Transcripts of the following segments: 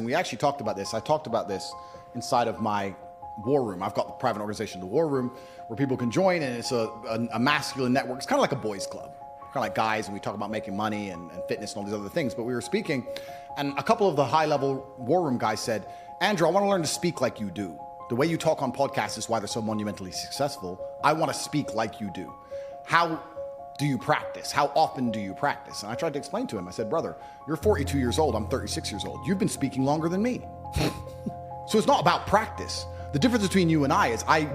and we actually talked about this. I talked about this inside of my War Room. I've got the private organization, the War Room, where people can join, and it's a masculine network. It's kind of like a boys' club, kind of like guys, and we talk about making money and fitness and all these other things. But we were speaking, and a couple of the high-level War Room guys said, Andrew, I want to learn to speak like you do. The way you talk on podcasts is why they're so monumentally successful. I want to speak like you do. How do you practice? How often do you practice? And I tried to explain to him. I said, brother, you're 42 years old. I'm 36 years old. You've been speaking longer than me. So it's not about practice. The difference between you and I is I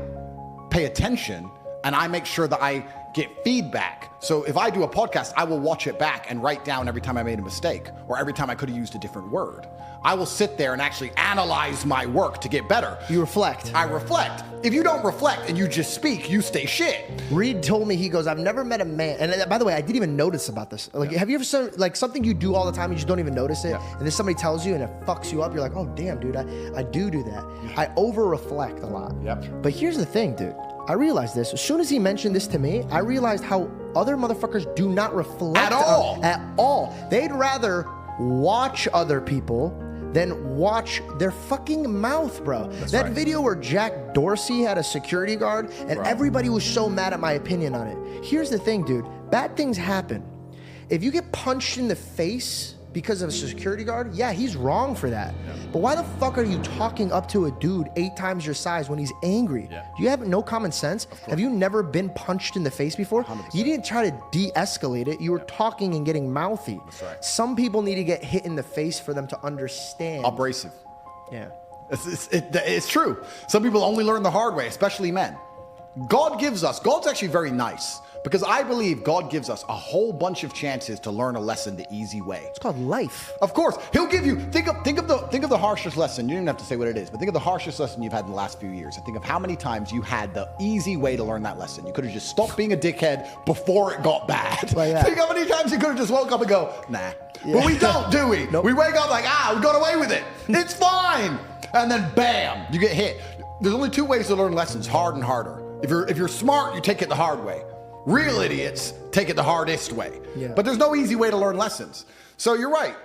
pay attention and I make sure that I get feedback. So if I do a podcast, I will watch it back and write down every time I made a mistake or every time I could have used a different word. I will sit there and actually analyze my work to get better. You reflect. I reflect. If you don't reflect and you just speak, you stay shit. Reed told me, he goes, I've never met a man, and by the way, I didn't even notice about this. Like, have you ever seen, like, something you do all the time, you just don't even notice it, and then somebody tells you and it fucks you up, you're like, oh damn, dude, I do that. I over-reflect a lot. But here's the thing, dude. I realized this. As soon as he mentioned this to me, I realized how other motherfuckers do not reflect at all. At all. They'd rather watch other people than watch their fucking mouth, bro. That video where Jack Dorsey had a security guard and everybody was so mad at my opinion on it. Here's the thing, dude. Bad things happen. If you get punched in the face because of a security guard, yeah, he's wrong for that. But why the fuck are you talking up to a dude 8 times your size when he's angry? Do you have no common sense? Have you never been punched in the face before? 100%. You didn't try to de-escalate it. You were talking and getting mouthy. Some people need to get hit in the face for them to understand. Abrasive. Yeah. It's true. Some people only learn the hard way, especially men. God's actually very nice. Because I believe God gives us a whole bunch of chances to learn a lesson the easy way. It's called life. Of course, He'll give you. Think of the harshest lesson. You don't even have to say what it is, but think of the harshest lesson you've had in the last few years, and think of how many times you had the easy way to learn that lesson. You could have just stopped being a dickhead before it got bad. Like that. Think how many times you could have just woke up and go, nah. But we don't, do we? Nope. We wake up like, we got away with it. It's fine. And then bam, you get hit. There's only 2 ways to learn lessons: hard and harder. If you're smart, you take it the hard way. Real idiots take it the hardest way. But there's no easy way to learn lessons. So you're right.